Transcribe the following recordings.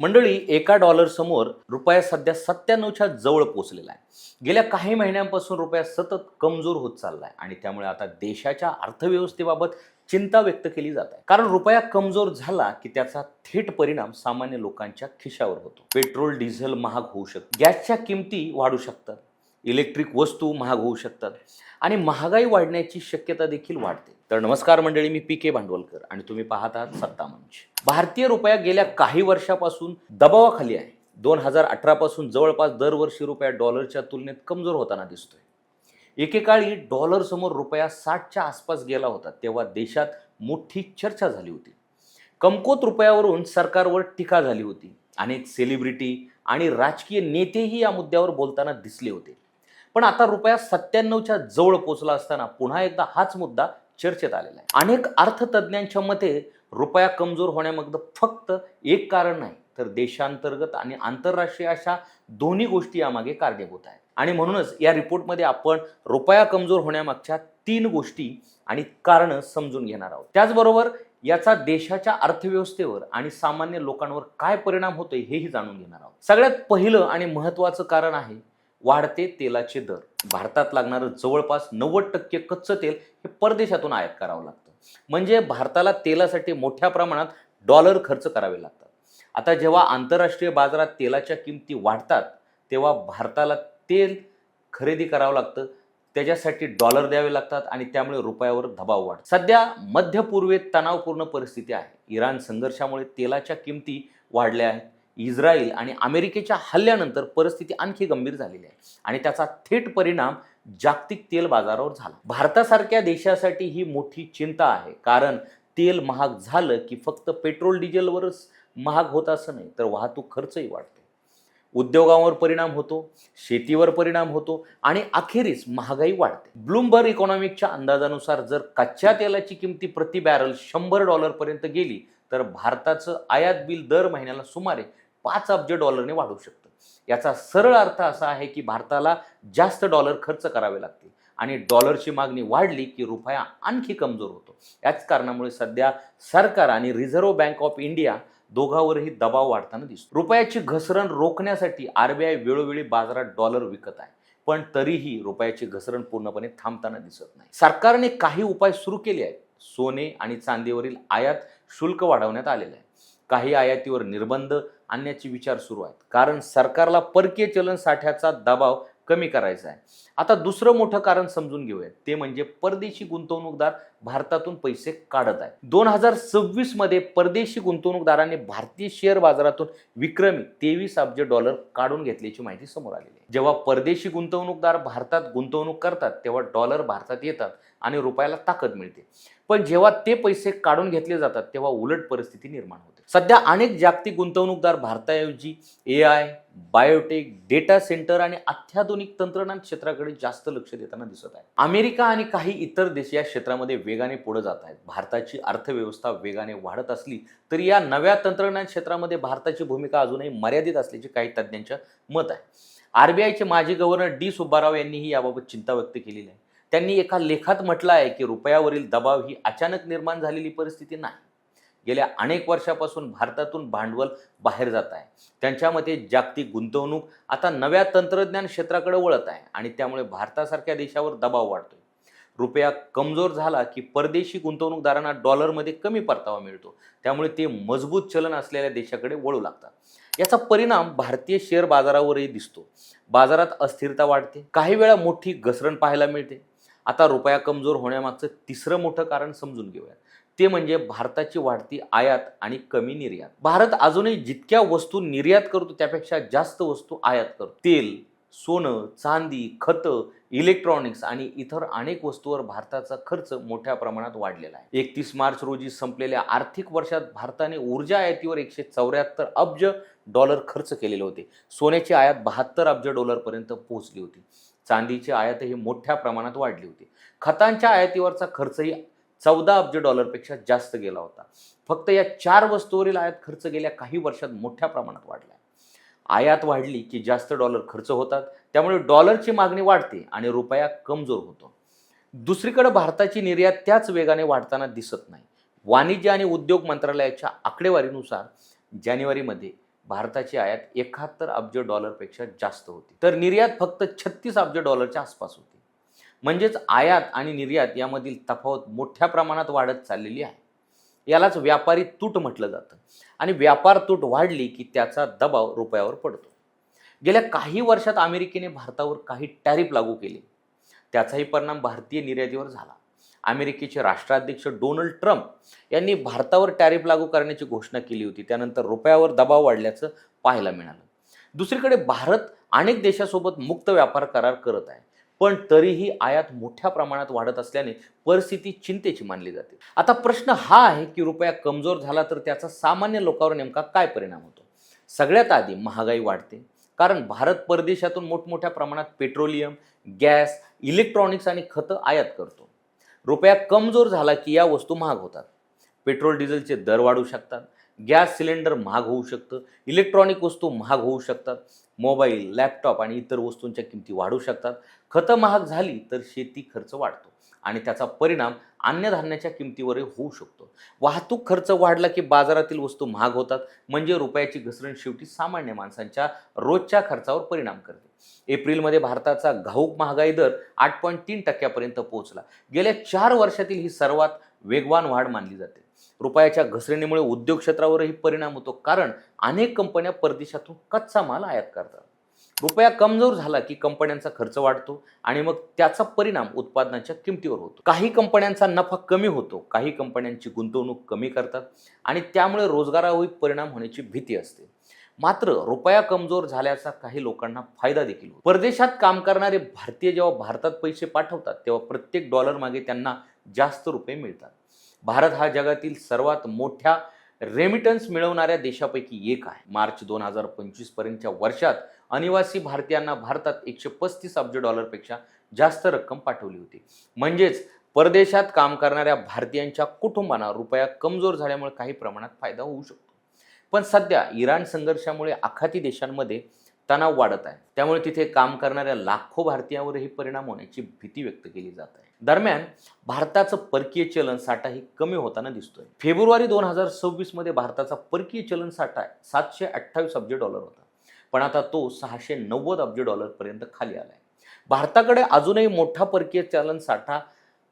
मंडळी, एका डॉलर समोर रुपया सध्या 97च्या जवळ पोहोचलेला आहे। गेल्या काही महिन्यांपासून रुपया सतत कमजोर होत चाललाय आणि त्यामुळे आता देशाच्या अर्थव्यवस्थेबाबत चिंता व्यक्त केली जात आहे। कारण रुपया कमजोर झाला की त्याचा थेट परिणाम सामान्य लोकांच्या खिशावर होतो। पेट्रोल डिझेल महाग होऊ शकते, गॅसच्या किमती वाढू शकतात, इलेक्ट्रिक वस्तू महाग होऊ शकतात आणि महागाई वाढण्याची शक्यता देखील वाढते। तर नमस्कार मंडळी, मी पी.के. भांडवलकर आणि तुम्ही पाहत आहात सत्ता मंच। भारतीय रुपया गेल्या काही वर्षापासून दबावाखाली आहे। 2018 पासून जवळपास दरवर्षी रुपया डॉलरच्या तुलनेत कमजोर होताना दिसतोय। एकेकाळी डॉलर समोर रुपया 60च्या आसपास गेला होता, तेव्हा देशात मोठी चर्चा झाली होती। कमकुवत रुपयावरून सरकारवर टीका झाली होती। अनेक सेलिब्रिटी आणि राजकीय नेतेही या मुद्द्यावर बोलताना दिसले होते। पण आता रुपया 97च्या जवळ पोहोचला असताना पुन्हा एकदा हाच मुद्दा चर्चेत आलेला आहे। अनेक अर्थतज्ञांच्या मते रुपया कमजोर होण्यामागचं फक्त एक कारण नाही, तर देशांतर्गत आणि आंतरराष्ट्रीय अशा दोन्ही गोष्टी यामागे कारणीभूत आहेत। आणि म्हणूनच या रिपोर्टमध्ये आपण रुपया कमजोर होण्यामागच्या 3 गोष्टी आणि कारणं समजून घेणार आहोत। त्याचबरोबर याचा देशाच्या अर्थव्यवस्थेवर आणि सामान्य लोकांवर काय परिणाम होतोय हेही जाणून घेणार आहोत। सगळ्यात पहिलं आणि महत्त्वाचं कारण आहे वाढते तेलाचे दर। भारतात लागणारं जवळपास 90% कच्चं तेल हे परदेशातून आयात करावं लागतं। म्हणजे भारताला तेलासाठी मोठ्या प्रमाणात डॉलर खर्च करावे लागतात। आता जेव्हा आंतरराष्ट्रीय बाजारात तेलाच्या किमती वाढतात, तेव्हा भारताला तेल खरेदी करावं लागतं, त्याच्यासाठी डॉलर द्यावे लागतात आणि त्यामुळे रुपयावर दबाव वाढतो। सध्या मध्य पूर्वेत तणावपूर्ण परिस्थिती आहे। इराण संघर्षामुळे तेलाच्या किमती वाढल्या आहेत। इस्रायल आणि अमेरिकेच्या हल्ल्यानंतर परिस्थिती आणखी गंभीर झालेली आहे आणि त्याचा थेट परिणाम जागतिक तेल बाजारावर झाला। भारतासारख्या देशासाठी ही मोठी चिंता आहे, कारण तेल महाग झालं की फक्त पेट्रोल डिझेलवरच महाग होत असं नाही, तर वाहतूक खर्चही वाढतो, उद्योगांवर परिणाम होतो, शेतीवर परिणाम होतो आणि अखेरीस महागाई वाढते। ब्लूमबर्ग इकॉनॉमिकच्या अंदाजानुसार जर कच्च्या तेलाची किमती प्रति बॅरल $100 पर्यंत गेली, तर भारताचं आयात बिल दर महिन्याला सुमारे $5 अब्ज वाढू शकतं। याचा सरळ अर्थ असा आहे की भारताला जास्त डॉलर खर्च करावे लागतील आणि डॉलरची मागणी वाढली की रुपया आणखी कमजोर होतो। याच कारणामुळे सध्या सरकार आणि रिझर्व्ह बँक ऑफ इंडिया दोघांवरही दबाव वाढताना दिसतो। रुपयाची घसरण रोखण्यासाठी आरबीआय वेळोवेळी बाजारात डॉलर विकत आहे, पण तरीही रुपयाची घसरण पूर्णपणे थांबताना दिसत नाही। सरकारने काही उपाय सुरू केले आहेत। सोने आणि चांदीवरील आयात शुल्क वाढवण्यात आलेलं आहे। काही आयातीवर निर्बंध आणण्याचे विचार सुरू आहेत, कारण सरकारला परकीय चलन साठ्याचा दबाव कमी करायचा आहे। आता दुसरं मोठं कारण समजून घेऊया, ते म्हणजे परदेशी गुंतवणूकदार भारतातून पैसे काढत आहेत। 2026 मध्ये परदेशी गुंतवणूकदारांनी भारतीय शेअर बाजारातून विक्रमी $23 अब्ज काढून घेतल्याची माहिती समोर आलेली आहे। जेव्हा परदेशी गुंतवणूकदार भारतात गुंतवणूक करतात, तेव्हा डॉलर भारतात येतात आणि रुपयाला ताकद मिळते। पण जेव्हा ते पैसे काढून घेतले जातात, तेव्हा उलट परिस्थिती निर्माण होते। सध्या अनेक जागतिक गुंतवणूकदार भारताऐवजी AI, बायोटेक, डेटा सेंटर आणि अत्याधुनिक तंत्रज्ञान क्षेत्राकडे जास्त लक्ष देताना दिसत आहे। अमेरिका आणि काही इतर देश या क्षेत्रामध्ये वेगाने पुढे जात आहेत। भारताची अर्थव्यवस्था वेगाने वाढत असली तरी या नव्या तंत्रज्ञान क्षेत्रामध्ये भारताची भूमिका अजूनही मर्यादित असल्याचे काही तज्ज्ञांचे मत आहे। आरबीआयचे माजी गव्हर्नर डी सुब्बाराव यांनीही याबाबत चिंता व्यक्त केलेली आहे। त्यांनी एका लेखात म्हटलं आहे की रुपयावरील दबाव ही अचानक निर्माण झालेली परिस्थिती नाही। गेल्या अनेक वर्षापासून भारतातून भांडवल बाहेर जात आहे। त्यांच्या मते जागतिक गुंतवणूक आता नव्या तंत्रज्ञान क्षेत्राकडे वळत आहे आणि त्यामुळे भारतासारख्या देशावर दबाव वाढतोय। रुपया कमजोर झाला की परदेशी गुंतवणूकदारांना डॉलरमध्ये कमी परतावा मिळतो, त्यामुळे ते मजबूत चलन असलेल्या देशाकडे वळू लागतात। याचा परिणाम भारतीय शेअर बाजारावरही दिसतो। बाजारात अस्थिरता वाढते, काही वेळा मोठी घसरण पाहायला मिळते। आता रुपया कमजोर होण्यामागचं तिसरं मोठं कारण समजून घेऊया, ते म्हणजे भारताची वाढती आयात आणि कमी निर्यात। भारत अजूनही जितक्या वस्तू निर्यात करतो त्यापेक्षा जास्त वस्तू आयात करतो। तेल, सोनं, चांदी, खतं, इलेक्ट्रॉनिक्स आणि इतर अनेक वस्तूंवर भारताचा खर्च मोठ्या प्रमाणात वाढलेला आहे। 31 मार्च रोजी संपलेल्या आर्थिक वर्षात भारताने ऊर्जा आयातीवर $174 अब्ज खर्च केलेले होते। सोन्याची आयात $72 अब्ज पर्यंत पोहोचली होती। चांदीची आयातही मोठ्या प्रमाणात वाढली होती। खतांच्या आयातीवरचा खर्चही $14 अब्ज पेक्षा जास्त गेला होता। फक्त या 4 वस्तूंवरील आयात खर्च गेल्या काही वर्षात मोठ्या प्रमाणात वाढला आहे। आयात वाढली की जास्त डॉलर खर्च होतात, त्यामुळे डॉलरची मागणी वाढते आणि रुपया कमजोर होतो। दुसरीकडे भारताची निर्यात त्याच वेगाने वाढताना दिसत नाही। वाणिज्य आणि उद्योग मंत्रालयाच्या आकडेवारीनुसार जानेवारीमध्ये भारताची आयात 71 अब्ज डॉलरपेक्षा जास्त होती, तर निर्यात फक्त 36 अब्ज डॉलरच्या आसपास होती. म्हणजेच आयात आणि निर्यात यामधील तफावत मोठ्या प्रमाणात वाढत चाललेली आहे. यालाच व्यापारी तूट म्हटलं जातं आणि व्यापार तूट वाढली की त्याचा दबाव रुपयावर पडतो. गेल्या काही वर्षात अमेरिकेने भारतावर काही टॅरिफ लागू केले. त्याचाही परिणाम भारतीय निर्यातीवर झाला. अमेरिकेचे राष्ट्राध्यक्ष डोनाल्ड ट्रम्प यांनी भारतावर टॅरिफ लागू करण्याची घोषणा केली होती. त्यानंतर रुपयावर दबाव वाढल्याचं पाहायला मिळालं. दुसरीकडे भारत अनेक देशांसोबत मुक्त व्यापार करार करत आहे, पण तरीही आयात मोठ्या प्रमाणात वाढत असल्याने परिस्थिती चिंतेची मानली जाते. आता प्रश्न हा आहे की रुपया कमजोर झाला तर त्याचा सामान्य लोकांवर नेमका काय परिणाम होतो. सगळ्यात आधी महागाई वाढते, कारण भारत परदेशातून मोठमोठ्या प्रमाणात पेट्रोलियम, गॅस, इलेक्ट्रॉनिक्स आणि खतं आयात करतो. रुपया कमजोर झाला की या वस्तू महाग होतात. पेट्रोल डिझेलचे दर वाढू शकतात, गॅस सिलेंडर महाग होऊ शकतं, इलेक्ट्रॉनिक वस्तू महाग होऊ शकतात, मोबाईल, लॅपटॉप आणि इतर वस्तूंच्या किमती वाढू शकतात. खतं महाग झाली तर शेती खर्च वाढतो आणि त्याचा परिणाम अन्नधान्याच्या किमतीवरही होऊ शकतो. वाहतूक खर्च वाढला की बाजारातील वस्तू महाग होतात, म्हणजे रुपयाची घसरण शेवटी सामान्य माणसांच्या रोजच्या खर्चावर परिणाम करते. एप्रिलमध्ये भारताचा घाऊक महागाई दर 8.3% पोहोचला. गेल्या 4 वर्षातील ही सर्वात वेगवान वाढ मानली जाते. रुपयाच्या घसरणीमुळे उद्योग क्षेत्रावरही परिणाम होतो, कारण अनेक कंपन्या परदेशातून कच्चा माल आयात करतात. रुपया कमजोर झाला की कंपन्यांचा खर्च वाढतो आणि मग त्याचा परिणाम उत्पादनाच्या किमतीवर होतो. काही कंपन्यांचा नफा कमी होतो, काही कंपन्यांची गुंतवणूक कमी करतात आणि त्यामुळे रोजगारावरही परिणाम होण्याची भीती असते. मात्र रुपया कमजोर झाल्याचा काही लोकांना फायदा देखील होतो. परदेशात काम करणारे भारतीय जेव्हा भारतात पैसे पाठवतात तेव्हा प्रत्येक डॉलर मागे त्यांना जास्त रुपये मिळतात. भारत हा जगातील सर्वात मोठ्या रेमिटन्स मिळवणाऱ्या देशापैकी एक आहे. मार्च 2025 पर्यंतच्या वर्षात अनिवासी भारतीयांना भारतात 135 अब्ज डॉलरपेक्षा जास्त रक्कम पाठवली होती. म्हणजेच परदेशात काम करणाऱ्या भारतीयांच्या कुटुंबांना रुपया कमजोर झाल्यामुळे काही प्रमाणात फायदा होऊ शकतो. पण सध्या इराण संघर्षामुळे आखाती देशांमध्ये तणाव वाढत आहे, त्यामुळे तिथे काम करणाऱ्या लाखो भारतीयांवरही परिणाम होण्याची भीती व्यक्त केली जात आहे. दरम्यान भारताचं परकीय चलन साठाही कमी होताना दिसतोय. फेब्रुवारी 2026 मध्ये भारताचा परकीय चलन साठा 728 अब्ज डॉलर होता, पण आता तो 690 अब्ज डॉलर पर्यंत खाली आलाय. भारताकडे अजूनही मोठा परकीय चलन साठा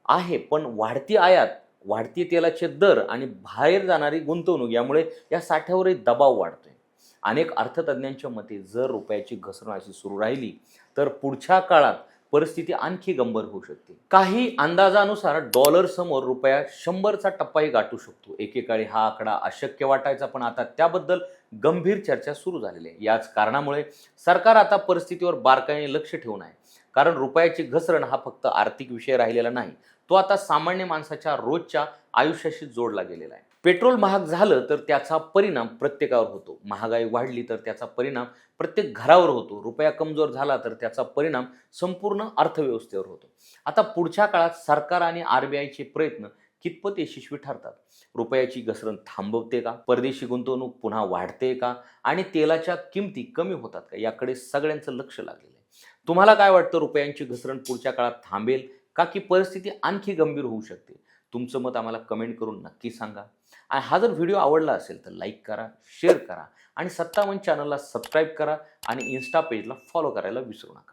आहे, पण वाढती आयात, वाढती तेलाचे दर आणि बाहेर जाणारी गुंतवणूक यामुळे या साठ्यावरही दबाव वाढतोय. अनेक अर्थतज्ञांच्या मते जर रुपयाची घसरण अशी सुरू राहिली तर पुढच्या काळात परिस्थिती आणखी गंभीर होऊ शकते. काही अंदाजानुसार डॉलर समोर रुपया 100चा टप्पाही गाठू शकतो. एकेकाळी हा आकडा अशक्य वाटायचा, पण आता त्याबद्दल गंभीर चर्चा सुरू झालेली आहे. याच कारणामुळे सरकार आता परिस्थितीवर बारकाईने लक्ष ठेवून आहे, कारण रुपयाची घसरण हा फक्त आर्थिक विषय राहिलेला नाही, तो आता सामान्य माणसाच्या रोजच्या आयुष्याशी जोडला गेलेला आहे. पेट्रोल महाग झालं तर त्याचा परिणाम प्रत्येकावर होतो. महागाई वाढली तर त्याचा परिणाम प्रत्येक घरावर होतो. रुपया कमजोर झाला तर त्याचा परिणाम संपूर्ण अर्थव्यवस्थेवर होतो. आता पुढच्या काळात सरकार आणि RBIचे प्रयत्न कितपत यशस्वी ठरतात? रुपयाची घसरण थांबवते का? परदेशी गुंतवणूक पुन्हा वाढते का? आणि तेलाच्या किमती कमी होतात का? याकडे सगळ्यांचं लक्ष लागलेलं आहे. तुम्हाला काय वाटतं, रुपयांची घसरण पुढच्या काळात थांबेल का की परिस्थिती आणखी गंभीर होऊ शकते? तुमचं मत आम्हाला कमेंट करून नक्की सांगा. आणि हा जर व्हिडिओ आवडला असेल तर लाईक करा, शेअर करा आणि 57 चॅनलला सबस्क्राईब करा आणि इन्स्टा पेजला फॉलो करायला विसरू नका.